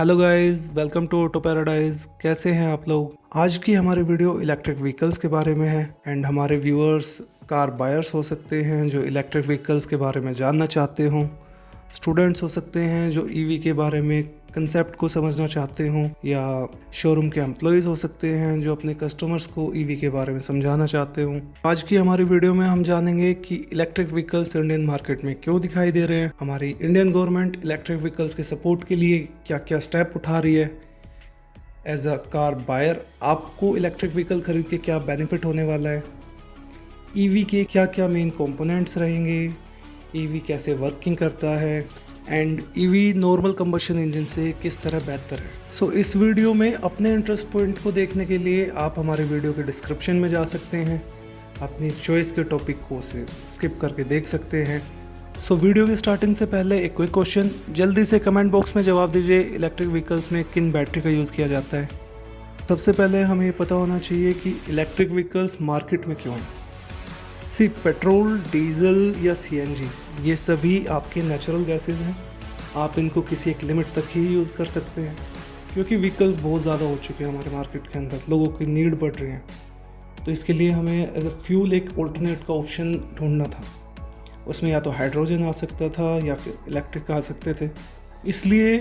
Hello guys, welcome to auto paradise. कैसे हैं आप लोग? आज की हमारी वीडियो इलेक्ट्रिक व्हीकल्स के बारे में है एंड हमारे व्यूअर्स कार बायर्स हो सकते हैं जो इलेक्ट्रिक व्हीकल्स के बारे में जानना चाहते हों, स्टूडेंट्स हो सकते हैं जो ईवी के बारे में कंसेप्ट को समझना चाहते हों, या शोरूम के एम्प्लॉयज़ हो सकते हैं जो अपने कस्टमर्स को ईवी के बारे में समझाना चाहते हों। आज की हमारी वीडियो में हम जानेंगे कि इलेक्ट्रिक व्हीकल्स इंडियन मार्केट में क्यों दिखाई दे रहे हैं, हमारी इंडियन गवर्नमेंट इलेक्ट्रिक व्हीकल्स के सपोर्ट के लिए क्या क्या स्टेप उठा रही है, एज अ कार बायर आपको इलेक्ट्रिक व्हीकल खरीद के क्या बेनिफिट होने वाला है, ईवी के क्या क्या मेन कंपोनेंट्स रहेंगे, ईवी कैसे वर्किंग करता है and EV normal combustion engine से किस तरह बेहतर है। सो इस वीडियो में अपने इंटरेस्ट पॉइंट को देखने के लिए आप हमारे वीडियो के डिस्क्रिप्शन में जा सकते हैं, अपनी चॉइस के टॉपिक को से स्किप करके देख सकते हैं। सो वीडियो की स्टार्टिंग से पहले एक क्विक क्वेश्चन, जल्दी से कमेंट बॉक्स में जवाब दीजिए, इलेक्ट्रिक व्हीकल्स में किन बैटरी का यूज़ किया जाता है। सबसे पहले हमें ये पता होना चाहिए कि इलेक्ट्रिक व्हीकल्स मार्केट में क्यों हैं। पेट्रोल, डीजल या सीएनजी ये सभी आपके नेचुरल गैसेस हैं। आप इनको किसी एक लिमिट तक ही यूज़ कर सकते हैं, क्योंकि व्हीकल्स बहुत ज़्यादा हो चुके हैं हमारे मार्केट के अंदर, लोगों की नीड बढ़ रही है। तो इसके लिए हमें एज अ फ्यूल एक ऑल्टरनेट का ऑप्शन ढूंढना था। उसमें या तो हाइड्रोजन आ सकता था या फिर इलेक्ट्रिक आ सकते थे। इसलिए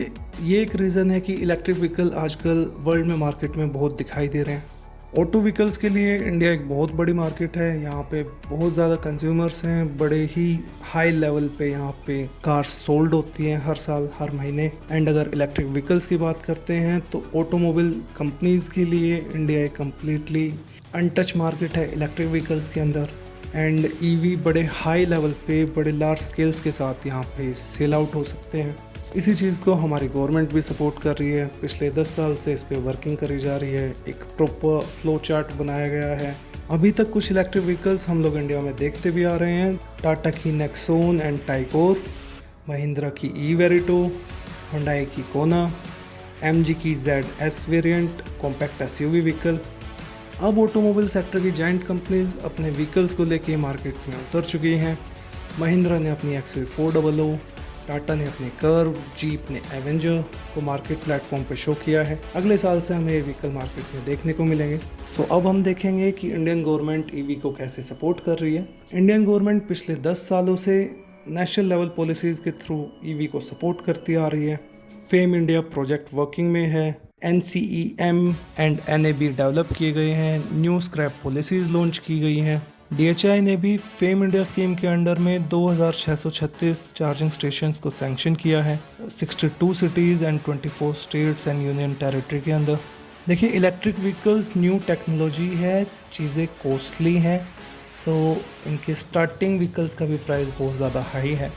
ये एक रीज़न है कि इलेक्ट्रिक व्हीकल आजकल वर्ल्ड में मार्केट में बहुत दिखाई दे रहे हैं। ऑटो व्हीकल्स के लिए इंडिया एक बहुत बड़ी मार्केट है, यहाँ पे बहुत ज़्यादा कंज्यूमर्स हैं, बड़े ही हाई लेवल पे यहाँ पे कार्स सोल्ड होती हैं हर साल हर महीने। एंड अगर इलेक्ट्रिक व्हीकल्स की बात करते हैं तो ऑटोमोबाइल कंपनीज़ के लिए इंडिया एक कम्प्लीटली अनटच मार्केट है इलेक्ट्रिक व्हीकल्स के अंदर। एंड ईवी बड़े हाई लेवल पे बड़े लार्ज स्केल्स के साथ यहाँ पे सेल आउट हो सकते हैं। इसी चीज़ को हमारी गवर्नमेंट भी सपोर्ट कर रही है, पिछले 10 साल से इस पे वर्किंग करी जा रही है, एक प्रॉपर फ्लो चार्ट बनाया गया है। अभी तक कुछ इलेक्ट्रिक व्हीकल्स हम लोग इंडिया में देखते भी आ रहे हैं, टाटा की नेक्सॉन एंड टाइगोर, महिंद्रा की ई वेरिटो, हुंडई की कोना, एमजी की ZS variant compact SUV vehicle. अब ऑटोमोबाइल सेक्टर की जाइंट कंपनीज अपने व्हीकल्स को लेके मार्केट में उतर चुकी हैं। महिंद्रा ने अपनी XUV400, टाटा ने अपने कर्व, जीप ने एवेंजर को मार्केट प्लेटफॉर्म पे शो किया है। अगले साल से हमें ये व्हीकल मार्केट में देखने को मिलेंगे। सो अब हम देखेंगे कि इंडियन गवर्नमेंट ईवी को कैसे सपोर्ट कर रही है। इंडियन गवर्नमेंट पिछले 10 सालों से नेशनल लेवल पॉलिसीज़ के थ्रू ईवी को सपोर्ट करती आ रही है। फेम इंडिया प्रोजेक्ट वर्किंग में है, NCEM एंड NAB डेवलप किए गए हैं, न्यू स्क्रैप पॉलिसीज़ लॉन्च की गई हैं। DHI ने भी फेम इंडिया स्कीम के अंडर में 2636 चार्जिंग स्टेशंस को सैंक्शन किया है 62 cities and 24 states and union territory के अंदर। देखिए, इलेक्ट्रिक व्हीकल्स न्यू टेक्नोलॉजी है, चीज़ें कॉस्टली हैं, सो इनके स्टार्टिंग व्हीकल्स का भी प्राइस बहुत ज़्यादा हाई है।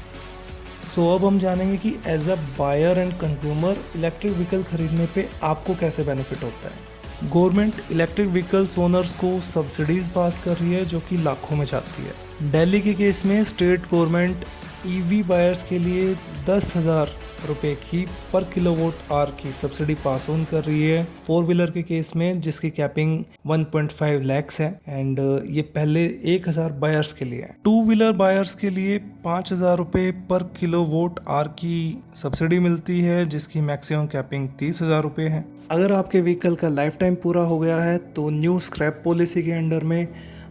सो अब हम जानेंगे कि as a buyer and consumer electric vehicle खरीदने पे आपको कैसे बेनिफिट होता है। गवर्नमेंट इलेक्ट्रिक व्हीकल्स ओनर्स को सब्सिडीज़ पास कर रही है जो कि लाखों में जाती है। दिल्ली के केस में स्टेट गवर्नमेंट ईवी बायर्स के लिए 10,000 रुपये की पर किलोवाट आवर की सब्सिडी पास ऑन कर रही है। 4 व्हीलर के केस में जिसकी कैपिंग 1.5 लैक्स है एंड ये पहले 1,000 बायर्स के लिए है। 2 व्हीलर बायर्स के लिए 5,000 रुपये पर किलोवाट आवर की सब्सिडी मिलती है जिसकी मैक्सिमम कैपिंग 30,000 रुपये है। अगर आपके व्हीकल का लाइफ टाइम पूरा हो गया है तो न्यू स्क्रैप पॉलिसी के अंडर में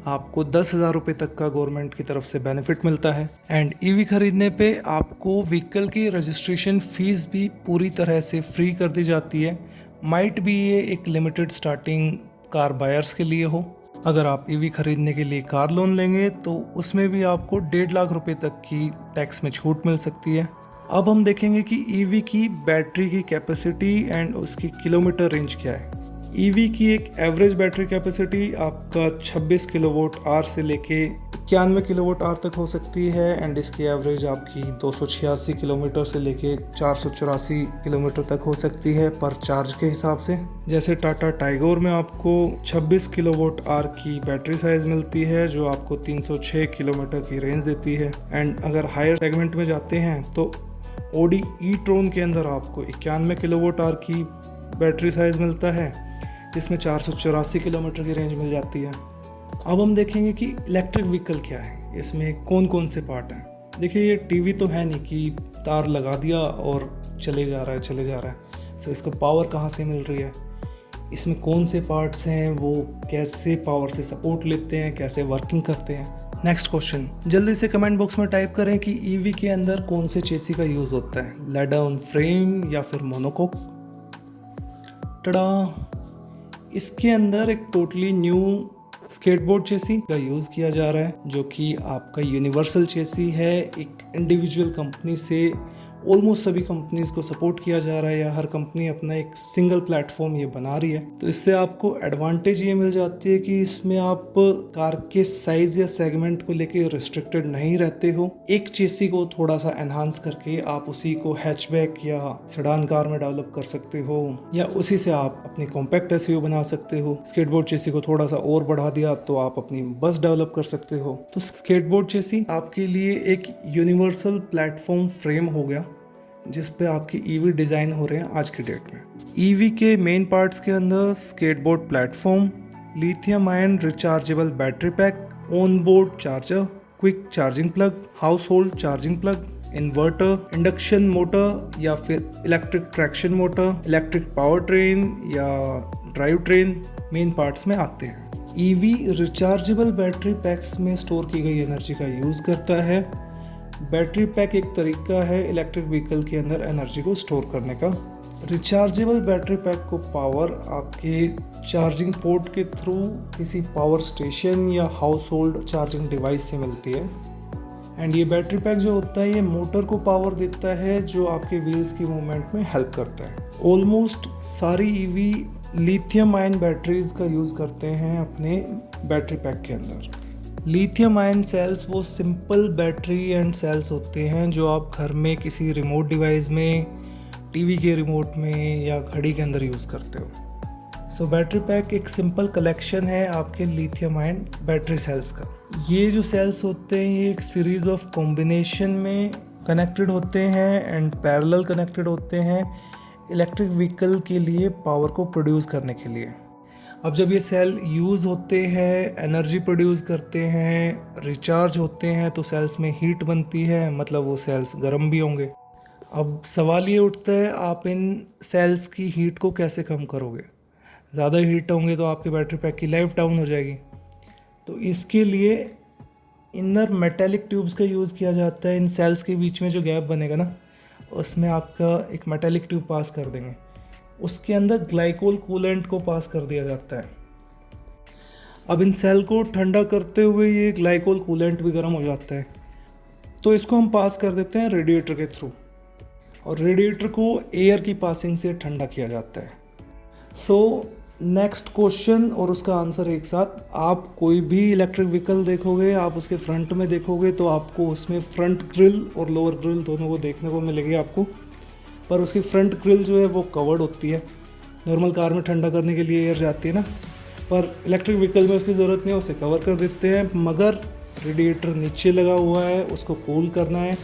आपको 10,000 रुपये तक का गवर्नमेंट की तरफ से बेनिफिट मिलता है। एंड ईवी खरीदने पे आपको व्हीकल की रजिस्ट्रेशन फीस भी पूरी तरह से फ्री कर दी जाती है। माइट भी ये एक लिमिटेड स्टार्टिंग कार बायर्स के लिए हो। अगर आप ईवी खरीदने के लिए कार लोन लेंगे तो उसमें भी आपको 1.5 लाख रुपये तक की टैक्स में छूट मिल सकती है। अब हम देखेंगे कि ईवी की बैटरी की कैपेसिटी एंड उसकी किलोमीटर रेंज क्या है। ईवी की एक एवरेज बैटरी कैपेसिटी आपका 26 किलोवाट आवर से लेके 91 किलोवाट आवर तक हो सकती है एंड इसकी एवरेज आपकी 286 किलोमीटर से लेके 484 किलोमीटर तक हो सकती है पर चार्ज के हिसाब से। जैसे टाटा टाइगोर में आपको 26 किलोवाट आवर की बैटरी साइज मिलती है जो आपको 306 किलोमीटर की रेंज देती है। एंड अगर हायर सेगमेंट में जाते हैं तो ऑडी ई-ट्रॉन के अंदर आपको 91 किलोवाट आवर की बैटरी साइज मिलता है जिसमें 484 किलोमीटर की रेंज मिल जाती है। अब हम देखेंगे कि इलेक्ट्रिक व्हीकल क्या है, इसमें कौन कौन से पार्ट हैं। देखिए, ये टीवी तो है नहीं कि तार लगा दिया और चले जा रहा है। सो इसको पावर कहाँ से मिल रही है, इसमें कौन से पार्ट्स हैं, वो कैसे पावर से सपोर्ट लेते हैं, कैसे वर्किंग करते हैं। नेक्स्ट क्वेश्चन, जल्दी से कमेंट बॉक्स में टाइप करें कि ईवी के अंदर कौन से चेसी का यूज़ होता है, लेड ऑन फ्रेम या फिर मोनोकोक। टड़ा, इसके अंदर एक टोटली न्यू स्केटबोर्ड चेसी का यूज़ किया जा रहा है, जो कि आपका यूनिवर्सल चेसी है। एक इंडिविजुअल कंपनी से ऑलमोस्ट सभी कंपनीज को सपोर्ट किया जा रहा है, या हर कंपनी अपना एक सिंगल प्लेटफॉर्म ये बना रही है। तो इससे आपको एडवांटेज ये मिल जाती है कि इसमें आप कार के साइज या सेगमेंट को लेके रिस्ट्रिक्टेड नहीं रहते हो। एक चेसी को थोड़ा सा एनहांस करके आप उसी को हैचबैक या सेडान कार में डेवलप कर सकते हो, या उसी से आप अपनी कॉम्पैक्ट एसयूवी बना सकते हो। स्केटबोर्ड चेसी को थोड़ा सा और बढ़ा दिया तो आप अपनी बस डेवलप कर सकते हो। तो स्केटबोर्ड चेसी आपके लिए एक यूनिवर्सल प्लेटफॉर्म फ्रेम हो गया, जिस पे आपकी ईवी डिज़ाइन हो रहे हैं आज की डेट में। ईवी के मेन पार्ट्स के अंदर skateboard platform, lithium ion rechargeable battery pack, on board charger, quick charging plug, house hold charging plug, inverter, induction motor या फिर electric traction motor, electric power train या ड्राइव ट्रेन मेन पार्ट्स में आते हैं। EV rechargeable battery PACS में store की गई energy का यूज़ करता है। बैटरी पैक एक तरीका है इलेक्ट्रिक व्हीकल के अंदर एनर्जी को स्टोर करने का। रिचार्जेबल बैटरी पैक को पावर आपके चार्जिंग पोर्ट के थ्रू किसी पावर स्टेशन या हाउस होल्ड चार्जिंग डिवाइस से मिलती है। एंड ये बैटरी पैक जो होता है ये मोटर को पावर देता है, जो आपके व्हील्स की मूवमेंट में हेल्प करता है। ऑलमोस्ट सारी ईवी लिथियम आयन बैटरीज का यूज़ करते हैं अपने बैटरी पैक के अंदर। लिथियम आयन सेल्स वो सिंपल बैटरी एंड सेल्स होते हैं जो आप घर में किसी रिमोट डिवाइस में, टीवी के रिमोट में या घड़ी के अंदर यूज़ करते हो। सो बैटरी पैक एक सिंपल कलेक्शन है आपके लिथियम आयन बैटरी सेल्स का। ये जो सेल्स होते हैं ये एक सीरीज ऑफ कॉम्बिनेशन में कनेक्टेड होते हैं एंड पैरेलल कनेक्टेड होते हैं इलेक्ट्रिक व्हीकल के लिए पावर को प्रोड्यूस करने के लिए। अब जब ये सेल यूज़ होते हैं, एनर्जी प्रोड्यूस करते हैं, रिचार्ज होते हैं, तो सेल्स में हीट बनती है, मतलब वो सेल्स गर्म भी होंगे। अब सवाल ये उठता है आप इन सेल्स की हीट को कैसे कम करोगे। ज़्यादा हीट होंगे तो आपके बैटरी पैक की लाइफ डाउन हो जाएगी। तो इसके लिए इनर मेटेलिक ट्यूब्स का यूज़ किया जाता है। इन सेल्स के बीच में जो गैप बनेगा ना, उसमें आपका एक मेटेलिक ट्यूब पास कर देंगे, उसके अंदर ग्लाइकोल कूलेंट को पास कर दिया जाता है। अब इन सेल को ठंडा करते हुए ये ग्लाइकोल कूलेंट भी गर्म हो जाता है, तो इसको हम पास कर देते हैं रेडिएटर के थ्रू, और रेडिएटर को एयर की पासिंग से ठंडा किया जाता है। सो नेक्स्ट क्वेश्चन और उसका आंसर एक साथ। आप कोई भी इलेक्ट्रिक व्हीकल देखोगे, आप उसके फ्रंट में देखोगे तो आपको उसमें फ्रंट ग्रिल और लोअर ग्रिल दोनों को देखने को मिलेगी आपको, पर उसकी फ्रंट ग्रिल जो है वो कवर्ड होती है। नॉर्मल कार में ठंडा करने के लिए एयर जाती है ना, पर इलेक्ट्रिक व्हीकल में उसकी ज़रूरत नहीं है, उसे कवर कर देते हैं। मगर रेडिएटर नीचे लगा हुआ है, उसको कूल करना है,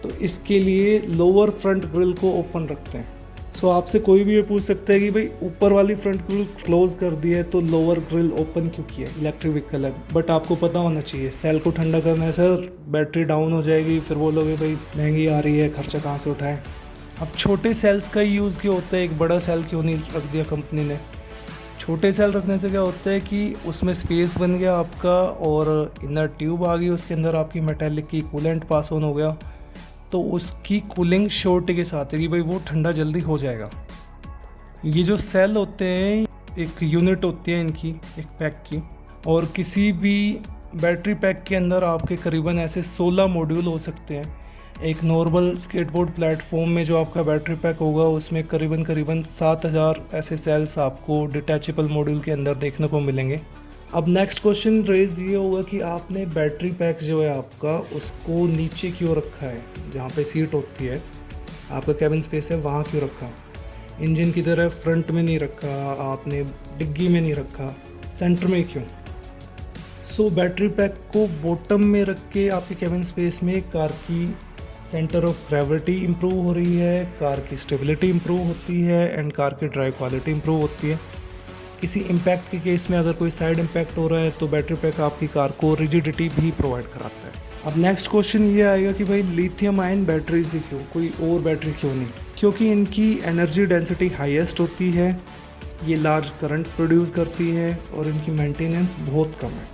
तो इसके लिए लोअर फ्रंट ग्रिल को ओपन रखते हैं। सो आपसे कोई भी ये पूछ सकता है कि भाई ऊपर वाली फ्रंट ग्रिल क्लोज कर दी है तो लोअर ग्रिल ओपन क्यों किया, इलेक्ट्रिक व्हीकल है। बट आपको पता होना चाहिए सेल को ठंडा करना है सर, बैटरी डाउन हो जाएगी, फिर बोलोगे भाई महंगी आ रही है, खर्चा कहाँ से उठाएं। अब छोटे सेल्स का यूज़ क्यों होता है, एक बड़ा सेल क्यों नहीं रख दिया कंपनी ने। छोटे सेल रखने से क्या होता है कि उसमें स्पेस बन गया आपका, और इनर ट्यूब आ गई, उसके अंदर आपकी मेटेलिक की कूलेंट पास ऑन हो गया, तो उसकी कूलिंग श्योरिटी के साथ है कि भाई वो ठंडा जल्दी हो जाएगा। ये जो सेल होते हैं एक यूनिट होती है इनकी, एक पैक की, और किसी भी बैटरी पैक के अंदर आपके करीबन ऐसे 16 मॉड्यूल हो सकते हैं। एक नॉर्मल स्केटबोर्ड प्लेटफॉर्म में जो आपका बैटरी पैक होगा उसमें करीबन 7000 ऐसे सेल्स आपको डिटैचेबल मॉड्यूल के अंदर देखने को मिलेंगे। अब नेक्स्ट क्वेश्चन रेज ये होगा कि आपने बैटरी पैक जो है आपका उसको नीचे क्यों रखा है, जहाँ पे सीट होती है, आपका कैबिन स्पेस है, वहाँ क्यों रखा। इंजन की तरह फ्रंट में नहीं रखा आपने, डिग्गी में नहीं रखा, सेंटर में क्यों। सो बैटरी पैक को बॉटम में रख के आपके कैबिन स्पेस में कार की सेंटर ऑफ ग्रेविटी इम्प्रूव हो रही है, कार की स्टेबिलिटी इम्प्रूव होती है एंड कार की ड्राइव क्वालिटी इम्प्रूव होती है। किसी इम्पैक्ट के केस में अगर कोई साइड इम्पैक्ट हो रहा है तो बैटरी पैक आपकी कार को रिजिडिटी भी प्रोवाइड कराता है। अब नेक्स्ट क्वेश्चन ये आएगा कि भाई लिथियम आयन बैटरीज ही क्यों, कोई और बैटरी क्यों नहीं? क्योंकि इनकी एनर्जी डेंसिटी हाईएस्ट होती है, ये लार्ज करंट प्रोड्यूस करती है और इनकी मेंटेनेंस बहुत कम है।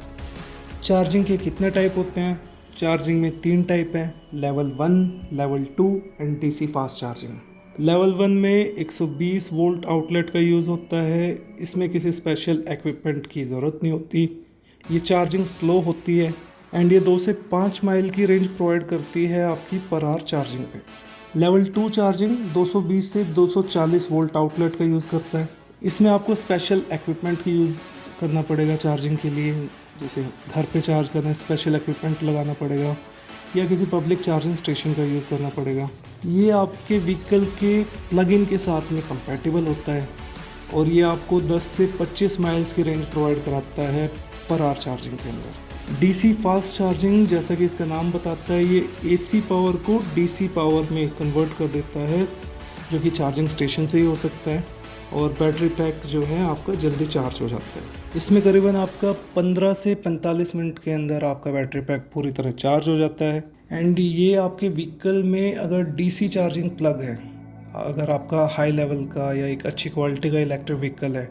चार्जिंग के कितने टाइप होते हैं? चार्जिंग में 3 टाइप हैं, level 1, level 2 and DC fast charging. Level 1 में 120 वोल्ट आउटलेट का यूज़ होता है। इसमें किसी स्पेशल इक्विपमेंट की ज़रूरत नहीं होती। ये चार्जिंग स्लो होती है एंड ये 2 से 5 माइल की रेंज प्रोवाइड करती है आपकी पर आवर चार्जिंग पे। लेवल 2 चार्जिंग 220 से 240 वोल्ट आउटलेट का यूज़ करता है। इसमें आपको स्पेशल इक्विपमेंट की यूज़ करना पड़ेगा चार्जिंग के लिए, जैसे घर पे चार्ज करना है स्पेशल इक्विपमेंट लगाना पड़ेगा या किसी पब्लिक चार्जिंग स्टेशन का यूज़ करना पड़ेगा। ये आपके व्हीकल के प्लग इन के साथ में कंपैटिबल होता है और ये आपको 10 से 25 माइल्स की रेंज प्रोवाइड कराता है पर आवर चार्जिंग के अंदर। डीसी फास्ट चार्जिंग, जैसा कि इसका नाम बताता है, ये एसी पावर को डीसी पावर में कन्वर्ट कर देता है, जो कि चार्जिंग स्टेशन से ही हो सकता है, और बैटरी पैक जो है आपका जल्दी चार्ज हो जाता है। इसमें करीबन आपका 15 से 45 मिनट के अंदर आपका बैटरी पैक पूरी तरह चार्ज हो जाता है। एंड ये आपके व्हीकल में अगर डीसी चार्जिंग प्लग है, अगर आपका हाई लेवल का या एक अच्छी क्वालिटी का इलेक्ट्रिक व्हीकल है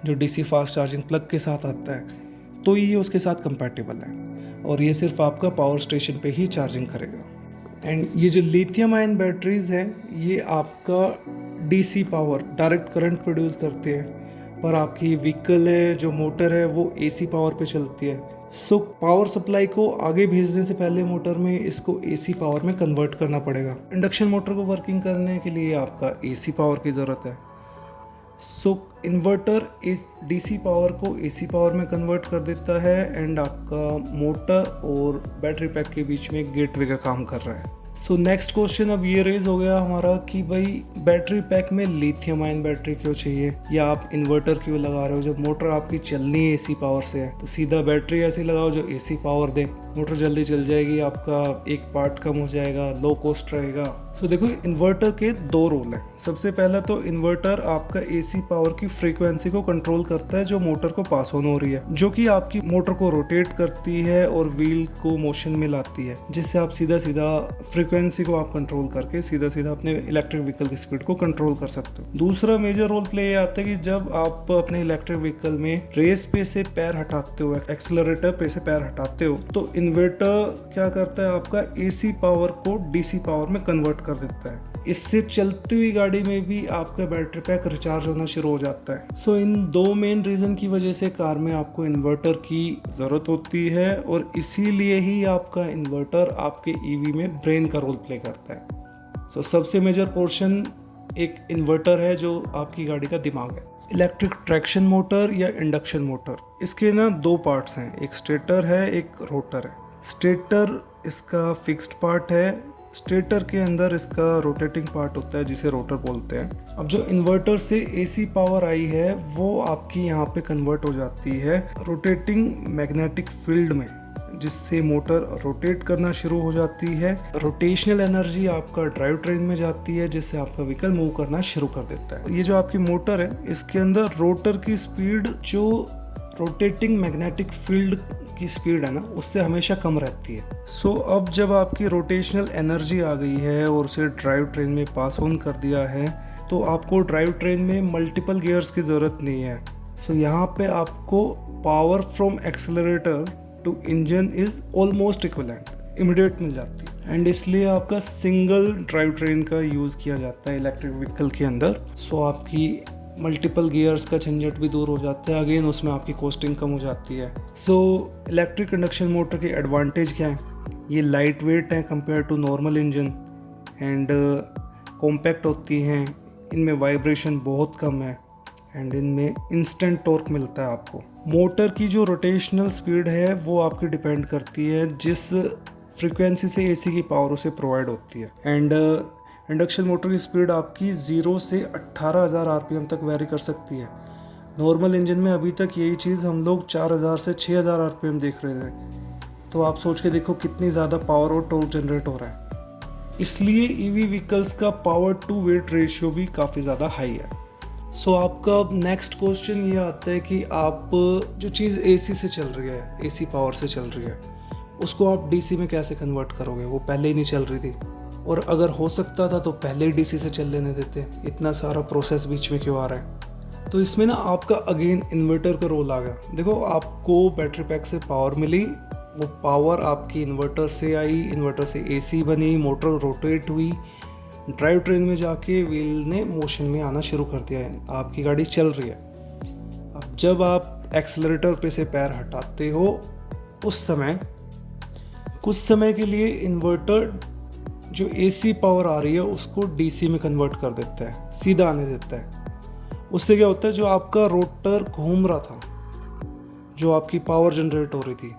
जो डीसी फास्ट चार्जिंग प्लग के साथ आता है, तो ये उसके साथ कंपैटिबल है और ये सिर्फ आपका पावर स्टेशन पे ही चार्जिंग करेगा। एंड ये जो लिथियम आयन बैटरीज हैं, ये आपका DC power direct current produce करते हैं, पर आपकी व्हीकल है जो मोटर है वो एसी पावर पे चलती है। सो पावर सप्लाई को आगे भेजने से पहले मोटर में इसको एसी पावर में कन्वर्ट करना पड़ेगा। इंडक्शन मोटर को वर्किंग करने के लिए आपका एसी पावर की ज़रूरत है। सो इन्वर्टर इस डीसी पावर को एसी पावर में कन्वर्ट कर देता है एंड आपका मोटर और बैटरी पैक के बीच में गेटवे का काम कर रहा है। सो नेक्स्ट क्वेश्चन अब ये रेज हो गया हमारा कि भाई बैटरी पैक में लिथियम आयन बैटरी क्यों चाहिए, या आप इन्वर्टर क्यों लगा रहे हो? जब मोटर आपकी चलनी है एसी पावर से है तो सीधा बैटरी ऐसी लगाओ जो एसी पावर दे, मोटर जल्दी चल जाएगी, आपका एक पार्ट कम हो जाएगा, लो कॉस्ट रहेगा। सो देखो, इन्वर्टर के 2 रोल हैं। सबसे पहला तो इन्वर्टर आपका एसी पावर की फ्रीक्वेंसी को कंट्रोल करता है जो मोटर को पास ऑन हो रही है, जो कि आपकी मोटर को रोटेट करती है और व्हील को मोशन में लाती है, जिससे आप सीधा सीधा फ्रीक्वेंसी को आप कंट्रोल करके सीधा सीधा अपने इलेक्ट्रिक व्हीकल की स्पीड को कंट्रोल कर सकते हो। दूसरा मेजर रोल प्ले ये आता है कि जब आप अपने इलेक्ट्रिक व्हीकल में रेस पे से पैर हटाते हो, एक्सेलरेटर पे से पैर हटाते हो, तो इन्वर्टर क्या करता है, आपका एसी पावर को डीसी पावर में कन्वर्ट कर देता है। इससे चलती हुई गाड़ी में भी आपका बैटरी पैक रिचार्ज होना शुरू हो जाता है। सो इन 2 मेन रीज़न की वजह से कार में आपको इन्वर्टर की ज़रूरत होती है और इसीलिए ही आपका इन्वर्टर आपके ईवी में ब्रेन का रोल प्ले करता है। सो सबसे मेजर पोर्शन एक इन्वर्टर है जो आपकी गाड़ी का दिमाग है। इलेक्ट्रिक ट्रैक्शन मोटर या इंडक्शन मोटर, इसके ना 2 पार्ट्स हैं, एक स्टेटर है, एक रोटर है। स्टेटर इसका फिक्स्ड पार्ट है, स्टेटर के अंदर इसका रोटेटिंग पार्ट होता है जिसे रोटर बोलते हैं। अब जो इन्वर्टर से एसी पावर आई है वो आपकी यहाँ पे कन्वर्ट हो जाती है रोटेटिंग मैग्नेटिक फील्ड में, जिससे मोटर रोटेट करना शुरू हो जाती है। रोटेशनल एनर्जी आपका ड्राइव ट्रेन में जाती है जिससे आपका व्हीकल मूव करना शुरू कर देता है। ये जो आपकी मोटर है इसके अंदर रोटर की स्पीड जो रोटेटिंग मैग्नेटिक फील्ड की स्पीड है ना, उससे हमेशा कम रहती है। सो अब जब आपकी रोटेशनल एनर्जी आ गई है और उसे ड्राइव ट्रेन में पास ऑन कर दिया है, तो आपको ड्राइव ट्रेन में मल्टीपल गियर्स की ज़रूरत नहीं है। सो यहाँ पे आपको power from accelerator to engine is almost equivalent, immediate मिल जाती है एंड इसलिए आपका सिंगल ड्राइव ट्रेन का यूज़ किया जाता है इलेक्ट्रिक व्हीकल के अंदर। सो आपकी मल्टीपल गियर्स का झंझट भी दूर हो जाता है, अगेन उसमें आपकी कॉस्टिंग कम हो जाती है। सो इलेक्ट्रिक इंडक्शन मोटर के एडवांटेज क्या हैं? ये लाइट वेट हैं compare to normal engine and compact होती हैं, इनमें वाइब्रेशन बहुत कम है एंड इनमें इंस्टेंट टॉर्क मिलता है आपको। मोटर की जो रोटेशनल स्पीड है वो आपकी डिपेंड करती है जिस फ्रीक्वेंसी से एसी की पावर उसे प्रोवाइड होती है एंड इंडक्शन मोटर की स्पीड आपकी 0 से 18,000 आरपीएम तक वेरी कर सकती है। नॉर्मल इंजन में अभी तक यही चीज़ हम लोग 4,000 से 6,000 आरपीएम देख रहे थे, तो आप सोच के देखो कितनी ज़्यादा पावर और टॉर्क जनरेट हो रहा है। इसलिए ईवी व्हीकल्स का पावर टू वेट रेशियो भी काफ़ी ज़्यादा हाई है। सो आपका अब नेक्स्ट क्वेश्चन ये आता है कि आप जो चीज़ एसी से चल रही है, एसी पावर से चल रही है, उसको आप डीसी में कैसे कन्वर्ट करोगे, वो पहले ही नहीं चल रही थी। और अगर हो सकता था तो पहले ही डीसी से चल लेने देते, इतना सारा प्रोसेस बीच में क्यों आ रहा है। तो इसमें ना आपका अगेन इन्वर्टर का रोल आ गया। देखो आपको बैटरी पैक से पावर मिली, वो पावर आपकी इन्वर्टर से आई, इन्वर्टर से एसी बनी, मोटर रोटेट हुई, ड्राइव ट्रेन में जाके व्हील ने मोशन में आना शुरू कर दिया है, आपकी गाड़ी चल रही है। अब जब आप एक्सेलरेटर पे से पैर हटाते हो, उस समय कुछ समय के लिए इन्वर्टर जो एसी पावर आ रही है उसको डीसी में कन्वर्ट कर देता है, सीधा आने देता है। उससे क्या होता है, जो आपका रोटर घूम रहा था, जो आपकी पावर जनरेट हो रही थी,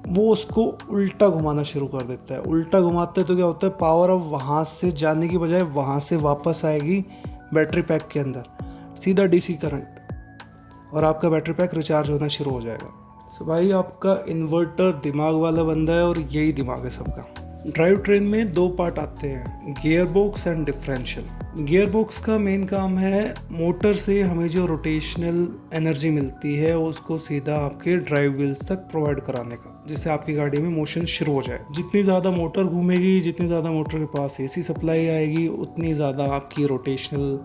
वो उसको उल्टा घुमाना शुरू कर देता है। उल्टा घुमाते तो क्या होता है, पावर अब वहाँ से जाने की बजाय वहाँ से वापस आएगी बैटरी पैक के अंदर, सीधा डीसी करंट, और आपका बैटरी पैक रिचार्ज होना शुरू हो जाएगा। सो भाई आपका इन्वर्टर दिमाग वाला बंदा है, और यही दिमाग है सबका। ड्राइव ट्रेन में 2 पार्ट आते हैं, gear box and differential. Gear box का मेन काम है मोटर से हमें जो रोटेशनल एनर्जी मिलती है उसको सीधा आपके ड्राइव व्हील्स तक प्रोवाइड कराने का, जिससे आपकी गाड़ी में मोशन शुरू हो जाए। जितनी ज़्यादा मोटर घूमेगी, जितनी ज़्यादा मोटर के पास एसी सप्लाई आएगी, उतनी ज़्यादा आपकी रोटेशनल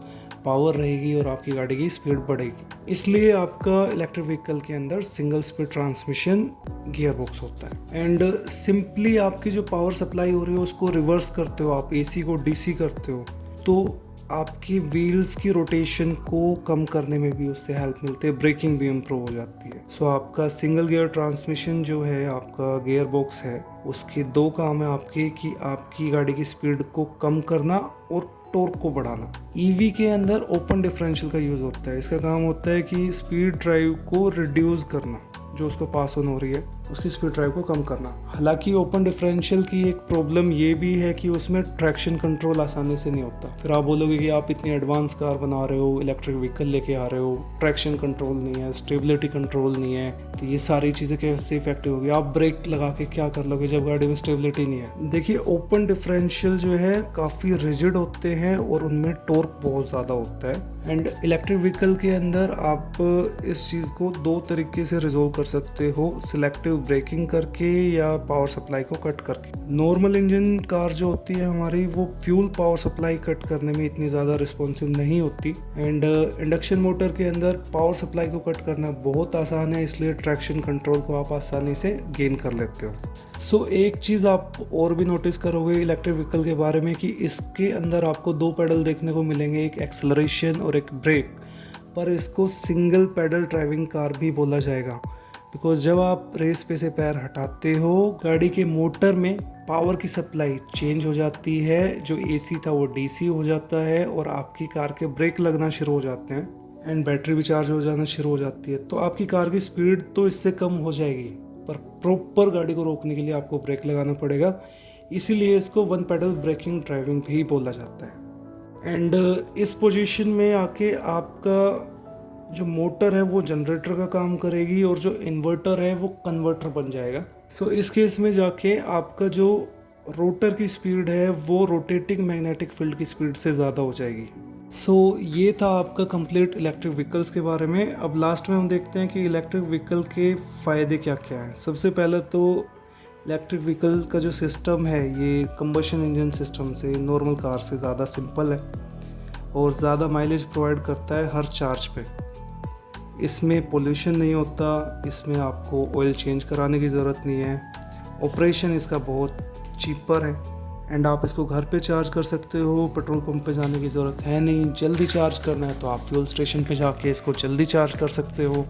पावर रहेगी और आपकी गाड़ी की स्पीड बढ़ेगी। इसलिए आपका इलेक्ट्रिक व्हीकल के अंदर single speed transmission gear box होता है। एंड सिंपली आपकी जो पावर सप्लाई हो रही है उसको रिवर्स करते हो, आप एसी को डीसी करते हो, तो आपकी व्हील्स की रोटेशन को कम करने में भी उससे हेल्प मिलती है, ब्रेकिंग भी इम्प्रूव हो जाती है। सो आपका सिंगल गियर ट्रांसमिशन जो है, आपका गियर बॉक्स है, उसके 2 काम है आपके, कि आपकी गाड़ी की स्पीड को कम करना और टॉर्क को बढ़ाना। ईवी के अंदर ओपन डिफरेंशियल का यूज़ होता है। इसका काम होता है कि स्पीड ड्राइव को रिड्यूस करना, जो उसको पास ऑन हो रही है उसकी स्पीड ड्राइव को कम करना। हालांकि ओपन डिफरेंशियल की एक प्रॉब्लम ये भी है कि उसमें ट्रैक्शन कंट्रोल आसानी से नहीं होता। फिर आप बोलोगे कि आप इतनी एडवांस कार बना रहे हो, इलेक्ट्रिक व्हीकल लेके आ रहे हो, ट्रैक्शन कंट्रोल नहीं है, स्टेबिलिटी कंट्रोल नहीं है, तो ये सारी चीज़ें कैसे इफेक्टिव होगी, आप ब्रेक लगा के क्या कर लोगे जब गाड़ी में स्टेबिलिटी नहीं है। देखिए ओपन डिफरेंशियल जो है काफ़ी रिजिड होते हैं और उनमें टॉर्क बहुत ज़्यादा होता है। एंड इलेक्ट्रिक व्हीकल के अंदर आप इस चीज़ को 2 तरीके से रिजोल्व कर सकते हो, सिलेक्टिव ब्रेकिंग करके या पावर सप्लाई को कट करके। नॉर्मल इंजन कार जो होती है हमारी, वो फ्यूल पावर सप्लाई कट करने में इतनी ज़्यादा रिस्पॉन्सिव नहीं होती। एंड इंडक्शन मोटर के अंदर पावर सप्लाई को कट करना बहुत आसान है, इसलिए ट्रैक्शन कंट्रोल को आप आसानी से गेन कर लेते हो। सो एक चीज़ आप और भी नोटिस करोगे इलेक्ट्रिक व्हीकल के बारे में, कि इसके अंदर आपको 2 पेडल देखने को मिलेंगे, एक एक्सेलरेशन और एक ब्रेक। पर इसको सिंगल पेडल ड्राइविंग कार भी बोला जाएगा, बिकॉज जब आप रेस पे से पैर हटाते हो, गाड़ी के मोटर में पावर की सप्लाई चेंज हो जाती है, जो एसी था वो डीसी हो जाता है, और आपकी कार के ब्रेक लगना शुरू हो जाते हैं एंड बैटरी भी चार्ज हो जाना शुरू हो जाती है। तो आपकी कार की स्पीड तो इससे कम हो जाएगी, पर प्रॉपर गाड़ी को रोकने के लिए आपको ब्रेक लगाना पड़ेगा। इसीलिए इसको 1 पेडल ब्रेकिंग ड्राइविंग भी बोला जाता है। एंड इस पोजीशन में आके आपका जो मोटर है वो जनरेटर का काम करेगी, और जो इन्वर्टर है वो कन्वर्टर बन जाएगा। सो इस केस में जाके आपका जो रोटर की स्पीड है वो रोटेटिंग मैग्नेटिक फील्ड की स्पीड से ज़्यादा हो जाएगी। सो ये था आपका कंप्लीट इलेक्ट्रिक व्हीकल्स के बारे में। अब लास्ट में हम देखते हैं कि इलेक्ट्रिक व्हीकल के फ़ायदे क्या क्या हैं। सबसे पहले तो इलेक्ट्रिक व्हीकल का जो सिस्टम है ये कंबशन इंजन सिस्टम से नॉर्मल कार से ज़्यादा सिंपल है और ज़्यादा माइलेज प्रोवाइड करता है हर चार्ज पे। इसमें पोल्यूशन नहीं होता, इसमें आपको ऑयल चेंज कराने की ज़रूरत नहीं है, ऑपरेशन इसका बहुत चीपर है एंड आप इसको घर पे चार्ज कर सकते हो, पेट्रोल पंप पे जाने की ज़रूरत है नहीं। जल्दी चार्ज करना है तो आप फ्यूल स्टेशन पे जाके इसको जल्दी चार्ज कर सकते हो।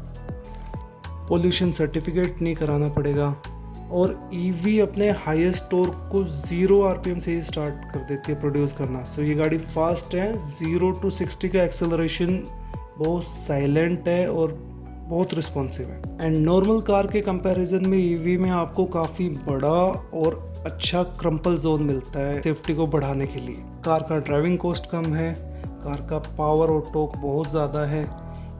पोल्यूशन सर्टिफिकेट नहीं कराना पड़ेगा और ईवी अपने हाईएस्ट टॉर्क को 0 आरपीएम से ही स्टार्ट कर देती है प्रोड्यूस करना। सो ये गाड़ी फास्ट है, 0 to 60 का एक्सेलरेशन बहुत साइलेंट है और बहुत रिस्पॉन्सिव है। एंड नॉर्मल कार के कंपैरिजन में ईवी में आपको काफ़ी बड़ा और अच्छा क्रम्पल जोन मिलता है सेफ्टी को बढ़ाने के लिए। कार का ड्राइविंग कॉस्ट कम है, कार का पावर और टॉर्क बहुत ज़्यादा है,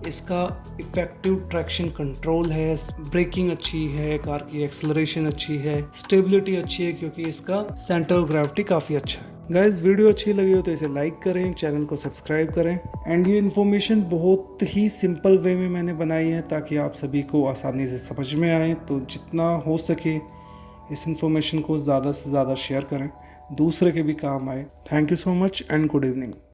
इसका इफेक्टिव ट्रैक्शन कंट्रोल है, ब्रेकिंग अच्छी है, कार की एक्सेलरेशन अच्छी है, स्टेबिलिटी अच्छी है क्योंकि इसका सेंटर ऑफ ग्रेविटी काफ़ी अच्छा है। गाइस वीडियो अच्छी लगी हो तो इसे लाइक करें, चैनल को सब्सक्राइब करें। एंड ये इन्फॉर्मेशन बहुत ही सिंपल वे में मैंने बनाई है ताकि आप सभी को आसानी से समझ में आए। तो जितना हो सके इस इन्फॉर्मेशन को ज़्यादा से ज़्यादा शेयर करें, दूसरे के भी काम आए। Thank you so much and good evening.